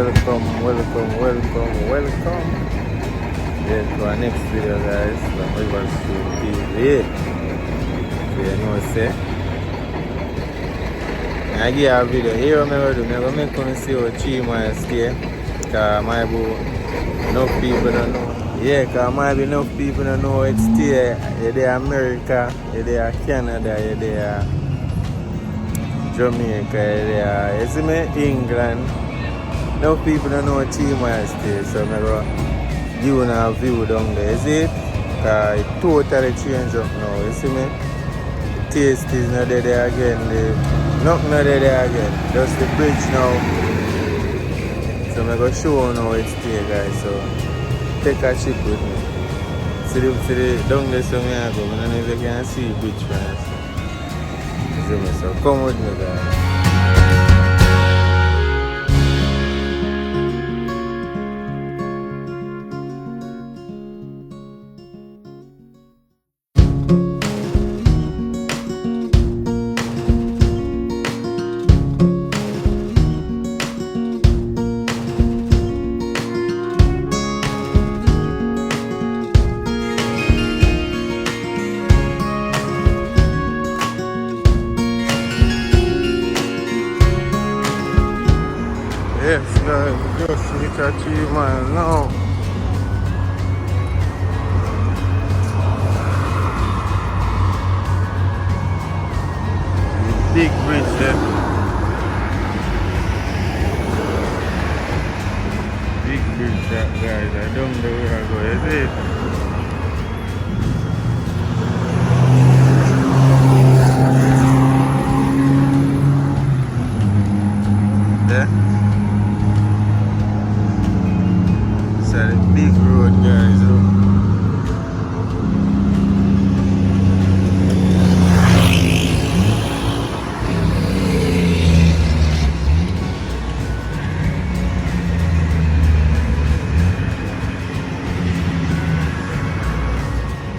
welcome. Yeah, to our next video, guys. From Rivers to TV. So you know, say. I give a video here. I'm going to make you see how 3 miles stay. Because my boy, enough people don't know. Yeah, because might be enough people don't know it's stay. You're there America, you're there Canada, you're there Jamaica, you're there, you see me, England. Enough people don't know 3 miles stay. So I'm going to give you a view down there. You see it? Because it totally changed up now. You see me? The taste is not there again. Nothing not there again. Just the bridge now. So I'm going to show you how it's stay, guys. So take a trip with me. See the down there so I go. I don't know if you can see the bridge, friends. You see me? So come with me, guys. Yes, guys, just hit a 3 miles now. Big bridge there. Big bridge that, guys. I don't know where I go. Is it? There. A big road, guys.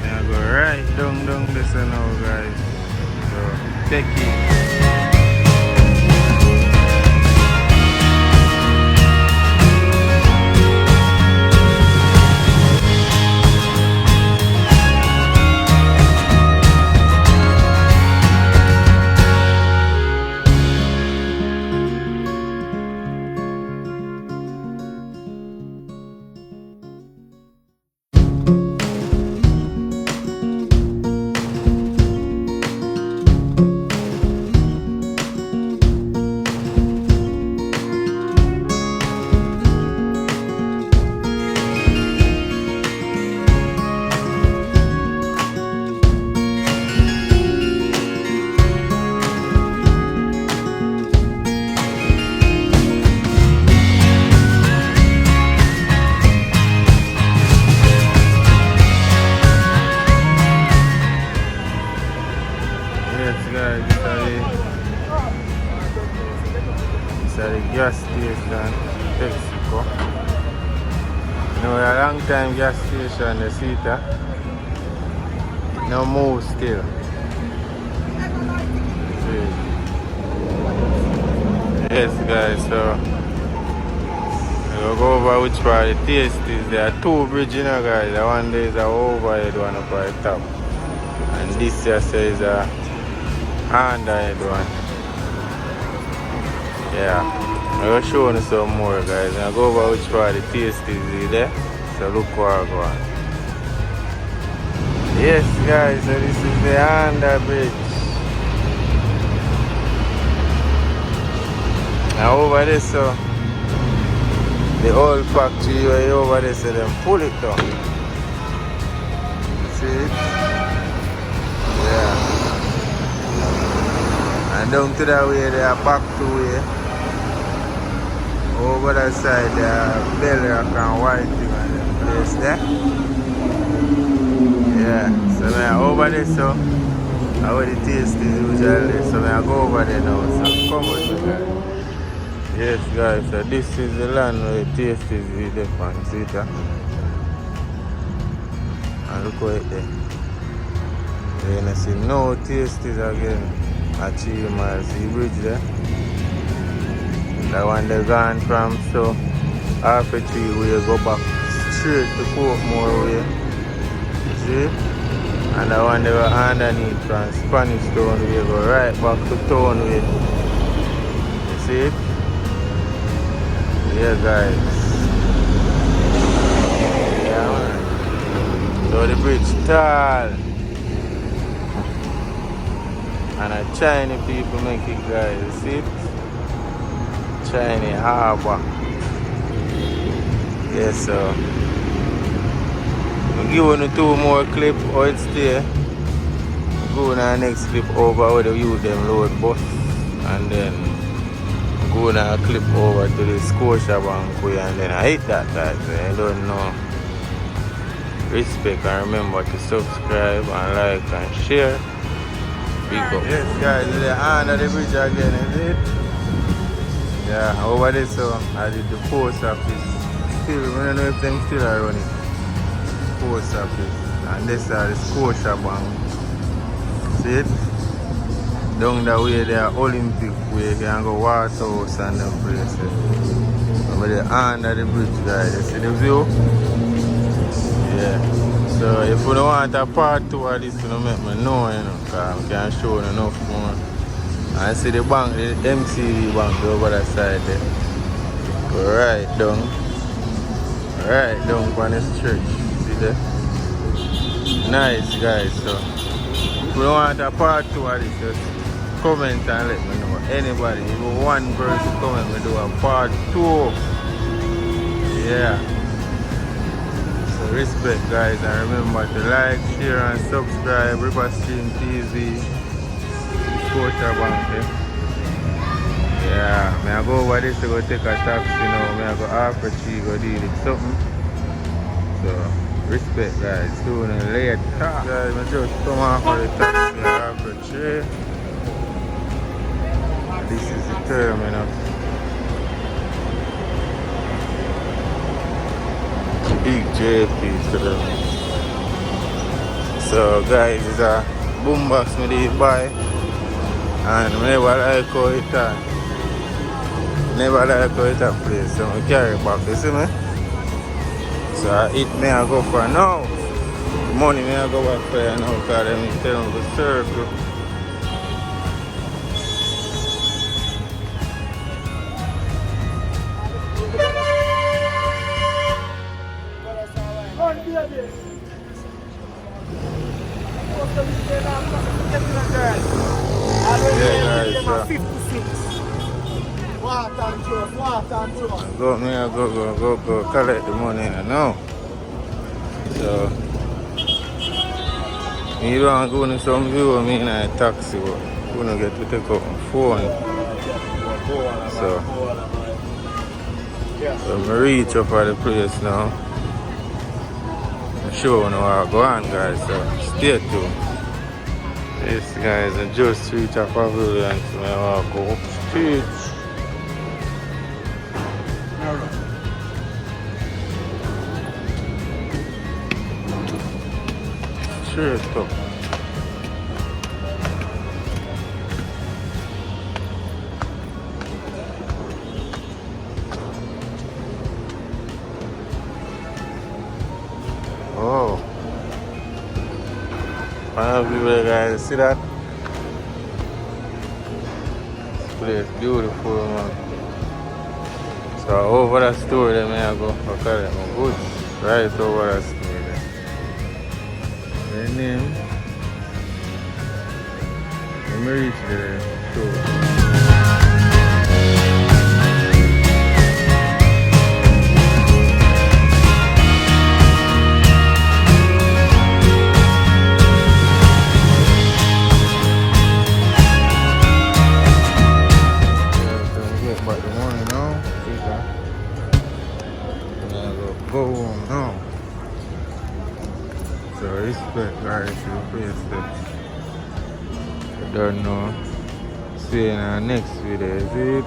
I go right down this now, guys. So take it. Gas station, Mexico. Now a long time gas station, the seat no move still. Yes, guys, so we'll go over which part the taste is. There are 2 bridges, you know, guys. The one there is a overhead one up at the top, and this here says a underhead one. Yeah. I'm going to show you some more, guys. I'll go over which part the taste is there. So look where I go on. Yes, guys, so this is the under bridge. Now over there, so the old factory way over there, so them pull it down. See it? Yeah. And down to that way, they are back to way. Over that side, belly and white thing on the place there. Yeah, so I'm over there, so I will taste it usually. So I go over there now. So come with me, guys. Yes, guys, so this is the land where the taste is with the fan. See it? And look right there. You're going to see no taste is again at 3 miles. See the bridge there? That one they gone from, so after 3 we go back straight to Portmore way. See? And that one they were underneath from Spanish Town we go right back to town way. You see it? Yeah guys. Yeah man. So the bridge tall. And a Chinese people make it guys, you see it? Chinese harbor. Yes, so we'll give you 2 more clips how it's there. Go on our next clip over where the youth them load bus. And then go on a clip over to the Scotia Bank way and then I hit that guys. I don't know. Respect and remember to subscribe and like and share. Big up. Yes guys, we're under the bridge again, is it? Yeah, over there so I did the post office. Still, I don't know if them still are running. Post office. And this is the Scotia Bank. See it? Down the way there Olympic way, you can go Waterhouse and them places. Over there under the bridge guys, you see the view? Yeah. So if you don't want a part 2 of this, you don't make me know, you know, because I can show you enough more. And see the bank, the MCD bank over that side there. Go right down on the stretch. See there? Nice guys. So if you don't want a part 2 of this, just comment and let me know. Anybody, if you one person comment me do a part 2. Yeah. Respect guys, and remember to like, share and subscribe. River Stream TV, Scotia Bank. Yeah, I go over this to go take a taxi now. I go after 3 go deal with something. So respect guys, soon and later. Guys, I just come off of the taxi after 3. This is the terminal. Big JP to them. So guys, it's a boombox me did buy and I never like how it never like how it place, so I carry it back, you see me? So I eat me I go for now. Money me I go back for now because them tell me to circle. Go collect the money now. So you don't go in some view of me in a taxi, but you don't get to take out my phone. So I reach up at the place now. I'm sure you know how I go on guys, so stay tuned. Yes guys, I just reached a pavilion, so I go up the street. Straight up. Oh. Everywhere guys, see that? This place beautiful man. So over that store there may I go for carry my goods. Right over that store there. Their name. Let me reach the store. So respect guys to the place that I don't know. See you in our next video, is it?